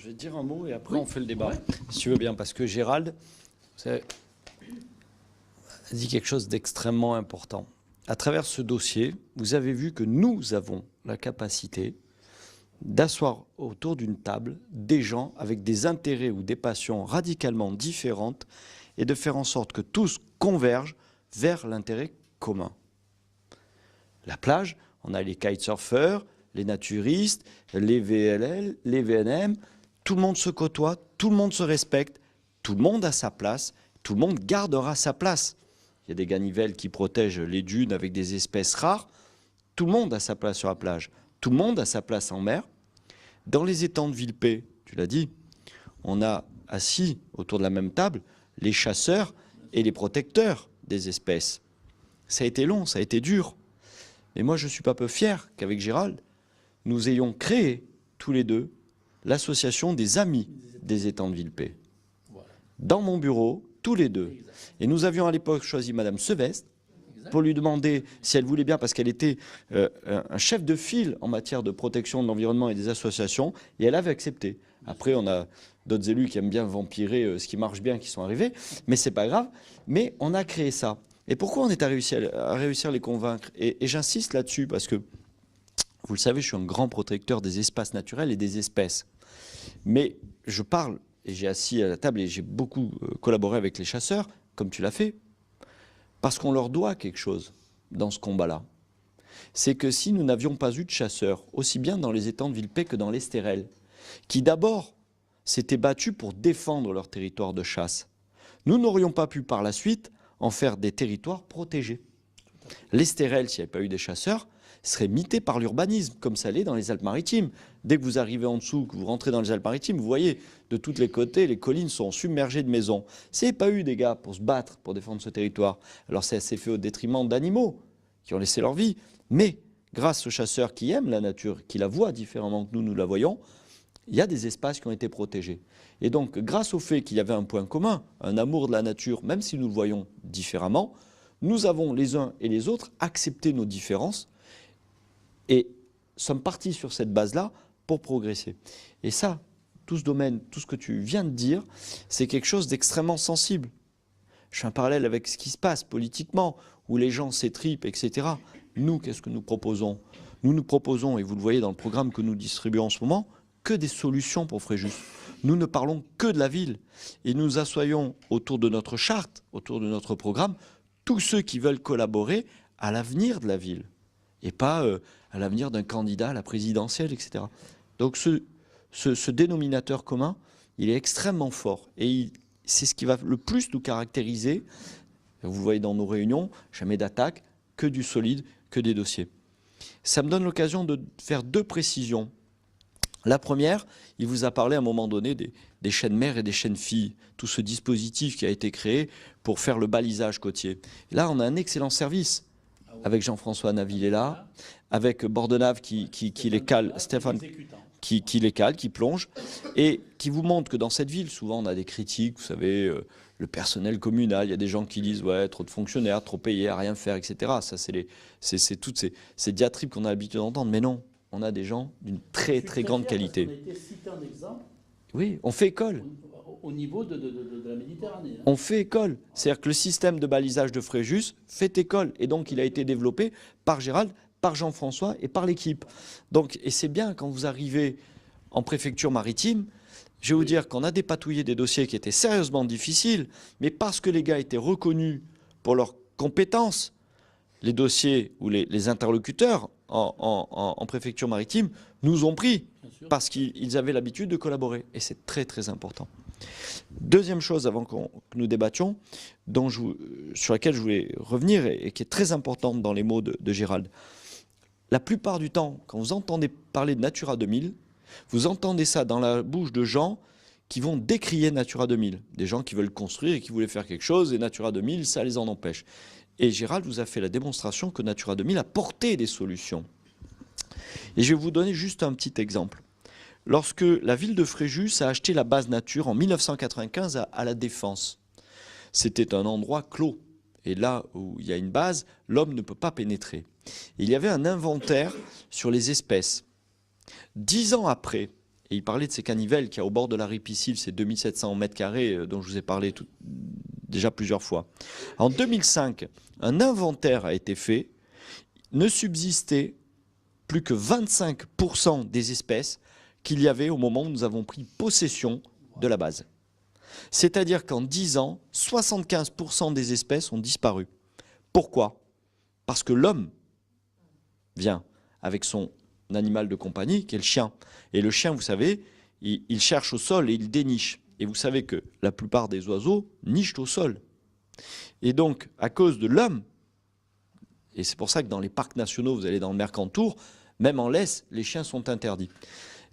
Je vais te dire un mot et après on fait le débat, si tu veux bien, parce que Gérald a dit quelque chose d'extrêmement important. À travers ce dossier, vous avez vu que nous avons la capacité d'asseoir autour d'une table des gens avec des intérêts ou des passions radicalement différentes et de faire en sorte que tous convergent vers l'intérêt commun. La plage, on a les kitesurfers, les naturistes, les VLL, les VNM, tout le monde se côtoie, tout le monde se respecte, tout le monde a sa place, tout le monde gardera sa place. Il y a des ganivelles qui protègent les dunes avec des espèces rares, tout le monde a sa place sur la plage, tout le monde a sa place en mer. Dans les étangs de Villepé, tu l'as dit, on a assis autour de la même table les chasseurs et les protecteurs des espèces. Ça a été long, ça a été dur. Mais moi, je ne suis pas peu fier qu'avec Gérald, nous ayons créé tous les deux l'association des amis des étangs de Villepé. Dans mon bureau, tous les deux. Et nous avions à l'époque choisi Madame Sevestre pour lui demander si elle voulait bien, parce qu'elle était un chef de file en matière de protection de l'environnement et des associations, et elle avait accepté. Après, on a d'autres élus qui aiment bien vampirer ce qui marche bien, qui sont arrivés, mais c'est pas grave. Mais on a créé ça. Et pourquoi on est à réussir à les convaincre? Et j'insiste là-dessus, parce que, vous le savez, je suis un grand protecteur des espaces naturels et des espèces. Mais je parle, et j'ai assis à la table, et j'ai beaucoup collaboré avec les chasseurs, comme tu l'as fait, parce qu'on leur doit quelque chose dans ce combat-là. C'est que si nous n'avions pas eu de chasseurs, aussi bien dans les étangs de Villepé que dans l'Estérel, qui d'abord s'étaient battus pour défendre leur territoire de chasse, nous n'aurions pas pu par la suite en faire des territoires protégés. L'Estérel, s'il n'y avait pas eu des chasseurs, serait mité par l'urbanisme, comme ça l'est dans les Alpes-Maritimes. Dès que vous arrivez en dessous, que vous rentrez dans les Alpes-Maritimes, vous voyez, de tous les côtés, les collines sont submergées de maisons. S'il n'y avait pas eu des gars pour se battre, pour défendre ce territoire, alors ça s'est fait au détriment d'animaux qui ont laissé leur vie. Mais grâce aux chasseurs qui aiment la nature, qui la voient différemment que nous la voyons, il y a des espaces qui ont été protégés. Et donc, grâce au fait qu'il y avait un point commun, un amour de la nature, même si nous le voyons différemment, nous avons les uns et les autres accepté nos différences et sommes partis sur cette base-là pour progresser. Et ça, tout ce domaine, tout ce que tu viens de dire, c'est quelque chose d'extrêmement sensible. Je fais un parallèle avec ce qui se passe politiquement, où les gens s'étripent, etc. Nous, qu'est-ce que nous proposons? Nous proposons, et vous le voyez dans le programme que nous distribuons en ce moment, que des solutions pour Fréjus. Nous ne parlons que de la ville. Et nous assoyons autour de notre charte, autour de notre programme, tous ceux qui veulent collaborer à l'avenir de la ville. Et pas à l'avenir d'un candidat à la présidentielle, etc. Donc ce dénominateur commun, il est extrêmement fort. Et c'est ce qui va le plus nous caractériser. Vous le voyez dans nos réunions, jamais d'attaque, que du solide, que des dossiers. Ça me donne l'occasion de faire deux précisions. La première, il vous a parlé à un moment donné des chaînes mères et des chaînes filles, tout ce dispositif qui a été créé pour faire le balisage côtier. Et là, on a un excellent service avec Jean-François Navillela, avec Bordenave qui les cale, Stéphane qui les cale, qui plonge, et qui vous montre que dans cette ville, souvent on a des critiques, vous savez, le personnel communal, il y a des gens qui disent ouais, trop de fonctionnaires, trop payés, à rien faire, etc. Ça, c'est toutes ces diatribes qu'on a l'habitude d'entendre, mais non. On a des gens d'une très très grande qualité. On a été cité un exemple. Oui, on fait école. Au niveau de la Méditerranée. On fait école. C'est-à-dire que le système de balisage de Fréjus fait école. Et donc il a été développé par Gérald, par Jean-François et par l'équipe. Donc, et c'est bien quand vous arrivez en préfecture maritime, je vais vous dire qu'on a dépatouillé des dossiers qui étaient sérieusement difficiles, mais parce que les gars étaient reconnus pour leurs compétences, les dossiers ou les interlocuteurs en préfecture maritime nous ont pris parce qu'ils avaient l'habitude de collaborer. Et c'est très très important. Deuxième chose avant que nous débattions, sur laquelle je voulais revenir et qui est très importante dans les mots de Gérald. La plupart du temps, quand vous entendez parler de Natura 2000, vous entendez ça dans la bouche de gens qui vont décrier Natura 2000. Des gens qui veulent construire et qui voulaient faire quelque chose et Natura 2000, ça les en empêche. Et Gérald vous a fait la démonstration que Natura 2000 a porté des solutions. Et je vais vous donner juste un petit exemple. Lorsque la ville de Fréjus a acheté la base nature en 1995 à La Défense, c'était un endroit clos. Et là où il y a une base, l'homme ne peut pas pénétrer. Il y avait un inventaire sur les espèces. 10 ans après, et il parlait de ces canivelles qu'il y a au bord de la ripisylve, ces 2700 mètres carrés dont je vous ai parlé déjà plusieurs fois. En 2005, un inventaire a été fait, ne subsistait plus que 25% des espèces qu'il y avait au moment où nous avons pris possession de la base. C'est-à-dire qu'en 10 ans, 75% des espèces ont disparu. Pourquoi? Parce que l'homme vient avec son animal de compagnie, qui est le chien. Et le chien, vous savez, il cherche au sol et il déniche. Et vous savez que la plupart des oiseaux nichent au sol. Et donc, à cause de l'homme, et c'est pour ça que dans les parcs nationaux, vous allez dans le Mercantour, même en laisse, les chiens sont interdits.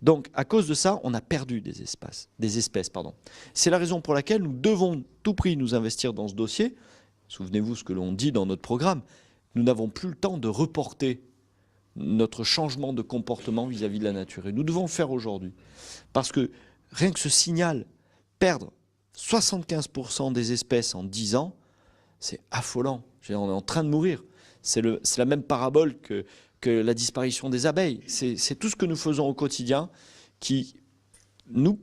Donc, à cause de ça, on a perdu des espèces. C'est la raison pour laquelle nous devons tout prix nous investir dans ce dossier. Souvenez-vous ce que l'on dit dans notre programme. Nous n'avons plus le temps de reporter notre changement de comportement vis-à-vis de la nature. Et nous devons le faire aujourd'hui. Parce que rien que ce signal, perdre 75% des espèces en 10 ans, c'est affolant. On est en train de mourir. C'est la même parabole que la disparition des abeilles. C'est tout ce que nous faisons au quotidien qui nous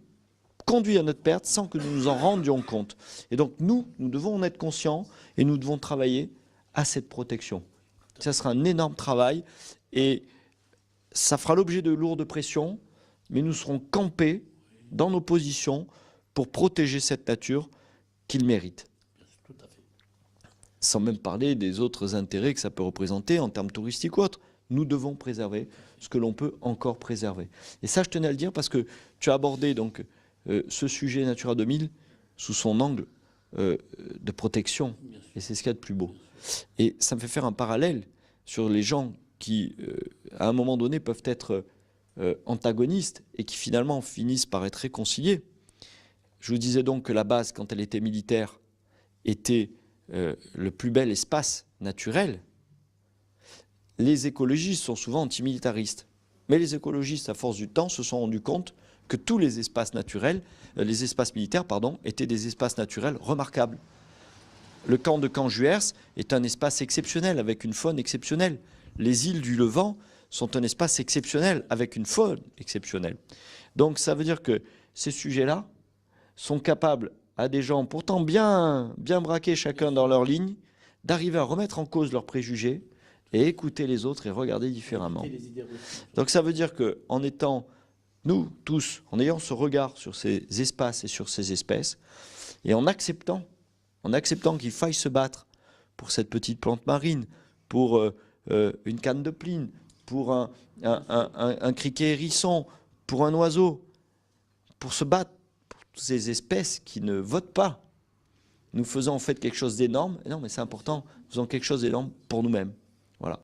conduit à notre perte sans que nous nous en rendions compte. Et donc nous devons en être conscients et nous devons travailler à cette protection. Ça sera un énorme travail et ça fera l'objet de lourdes pressions, mais nous serons campés dans nos positions pour protéger cette nature qu'il mérite. Tout à fait. Sans même parler des autres intérêts que ça peut représenter en termes touristiques ou autres. Nous devons préserver ce que l'on peut encore préserver. Et ça, je tenais à le dire parce que tu as abordé donc, ce sujet Natura 2000 sous son angle de protection. Et c'est ce qu'il y a de plus beau. Et ça me fait faire un parallèle sur les gens qui, à un moment donné, peuvent être antagonistes et qui finalement finissent par être réconciliés. Je vous disais donc que la base, quand elle était militaire, était le plus bel espace naturel. Les écologistes sont souvent antimilitaristes. Mais les écologistes, à force du temps, se sont rendus compte que tous les espaces naturels, les espaces militaires, étaient des espaces naturels remarquables. Le camp de Canjuers est un espace exceptionnel, avec une faune exceptionnelle. Les îles du Levant sont un espace exceptionnel, avec une faune exceptionnelle. Donc ça veut dire que ces sujets-là sont capables à des gens pourtant bien braqués chacun dans leur ligne, d'arriver à remettre en cause leurs préjugés et écouter les autres et regarder différemment. Donc ça veut dire qu'en étant, nous tous, en ayant ce regard sur ces espaces et sur ces espèces, et en acceptant qu'il faille se battre pour cette petite plante marine, pour une canne de pline, pour un criquet hérisson, pour un oiseau, pour se battre pour toutes ces espèces qui ne votent pas. Nous faisons en fait quelque chose d'énorme, non mais c'est important, nous faisons quelque chose d'énorme pour nous-mêmes.